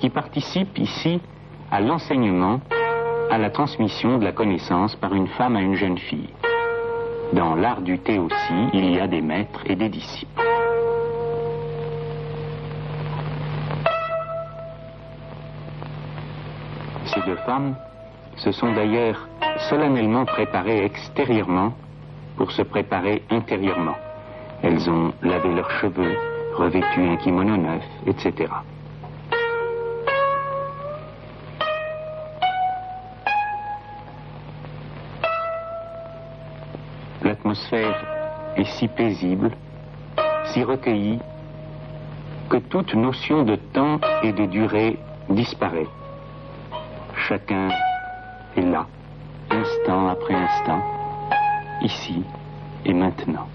qui participe ici à l'enseignement, à la transmission de la connaissance par une femme à une jeune fille. Dans l'art du thé aussi, il y a des maîtres et des disciples. Ces deux femmes se sont d'ailleurs solennellement préparées extérieurement pour se préparer intérieurement. Elles ont lavé leurs cheveux, revêtu un kimono neuf, etc. L'atmosphère est si paisible, si recueillie, que toute notion de temps et de durée disparaît. Chacun est là, instant après instant, ici et maintenant.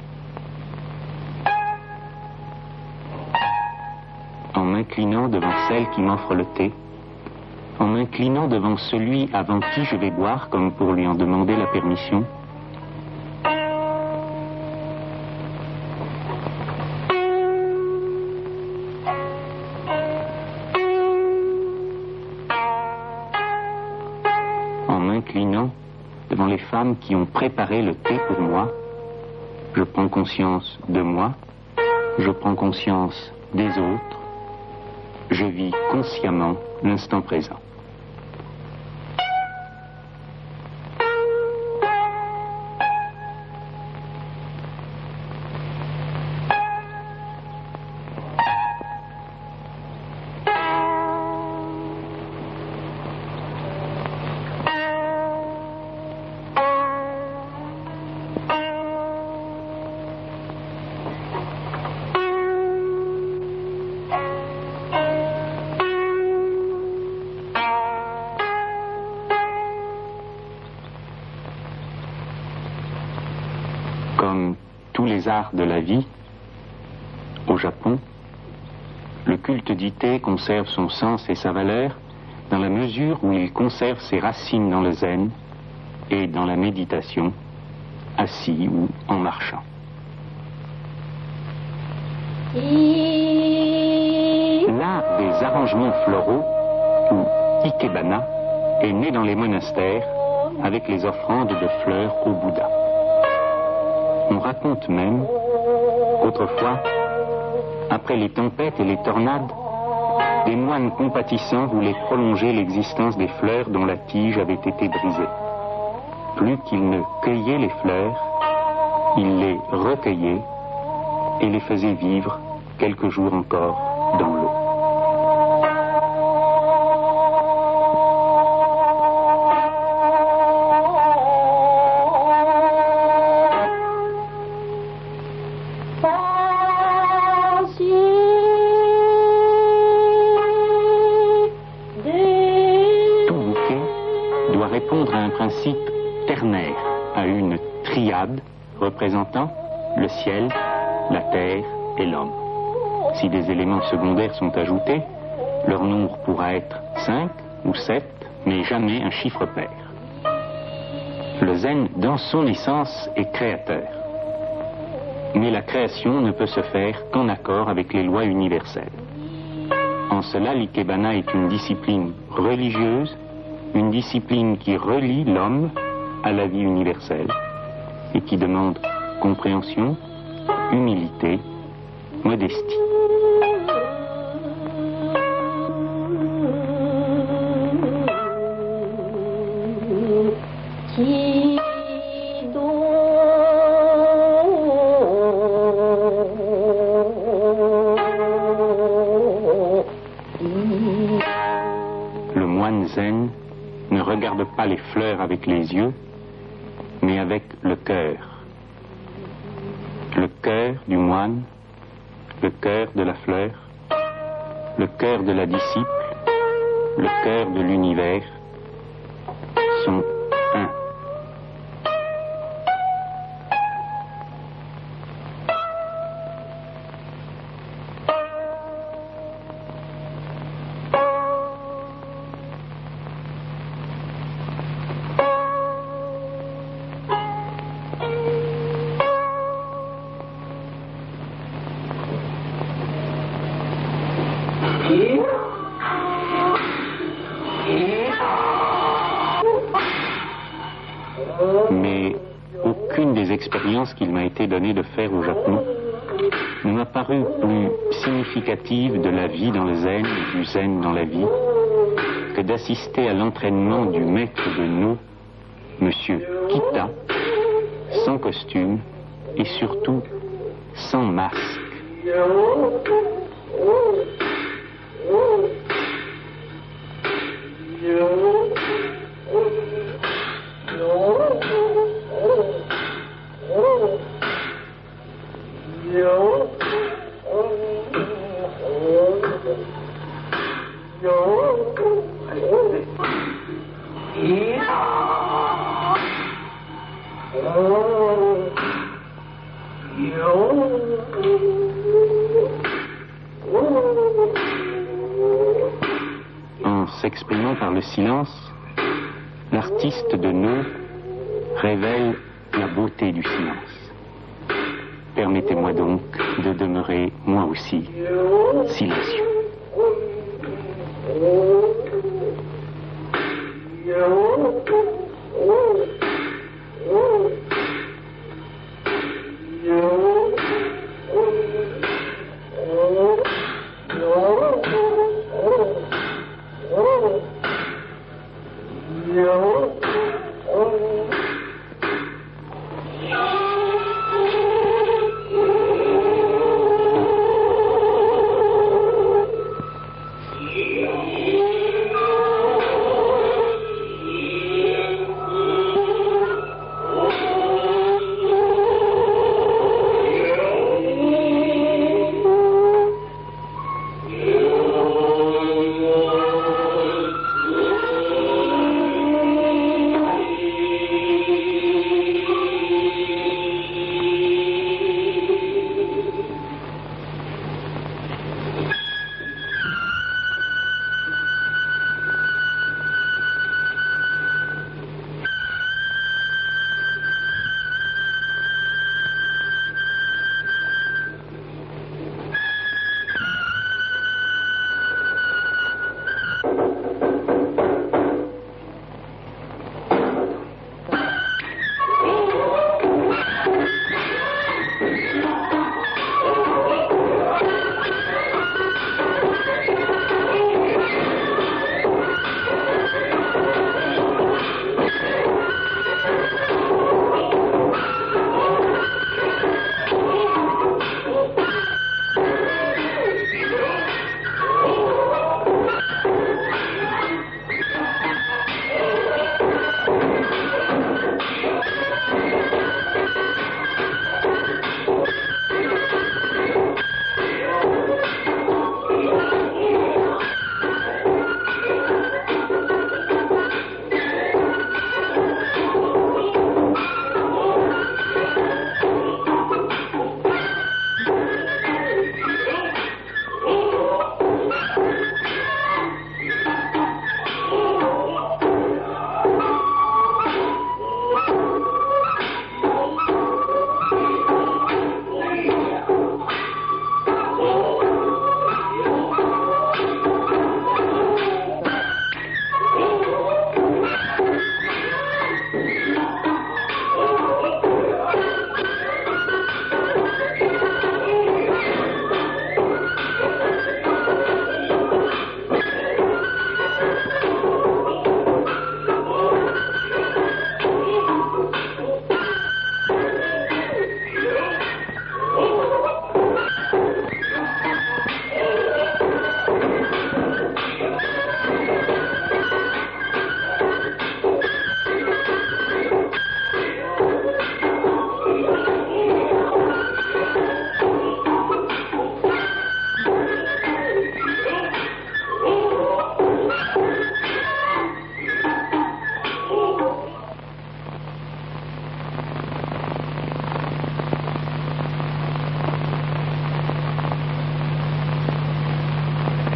En m'inclinant devant celle qui m'offre le thé, en m'inclinant devant celui avant qui je vais boire comme pour lui en demander la permission, en m'inclinant devant les femmes qui ont préparé le thé pour moi, je prends conscience de moi, je prends conscience des autres, je vis consciemment l'instant présent. Comme tous les arts de la vie, au Japon, le culte du thé conserve son sens et sa valeur dans la mesure où il conserve ses racines dans le zen et dans la méditation, assis ou en marchant. L'art des arrangements floraux, ou ikebana, est né dans les monastères avec les offrandes de fleurs au Bouddha. On raconte même qu'autrefois, après les tempêtes et les tornades, des moines compatissants voulaient prolonger l'existence des fleurs dont la tige avait été brisée. Plus qu'ils ne cueillaient les fleurs, ils les recueillaient et les faisaient vivre quelques jours encore dans l'eau. Répondre à un principe ternaire, à une triade représentant le ciel, la terre et l'homme. Si des éléments secondaires sont ajoutés, leur nombre pourra être 5 ou 7, mais jamais un chiffre pair. Le zen, dans son essence, est créateur. Mais la création ne peut se faire qu'en accord avec les lois universelles. En cela, l'ikebana est une discipline religieuse, une discipline qui relie l'homme à la vie universelle et qui demande compréhension, humilité, modestie. Le moine zen ne regarde pas les fleurs avec les yeux, mais avec le cœur. Le cœur du moine, le cœur de la fleur, le cœur de la disciple, le cœur de l'univers sont un. l'expérience qu'il m'a été donné de faire au Japon ne m'a paru plus significative de la vie dans le zen et du zen dans la vie que d'assister à l'entraînement du maître de No, Monsieur Kita, sans costume et surtout sans masque. En s'exprimant par le silence, l'artiste de No révèle la beauté du silence. Permettez-moi donc de demeurer, moi aussi, silencieux.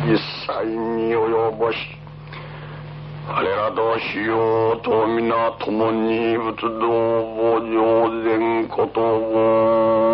一切に及ぼし、彼ら同主要と皆共に仏道を上善ことを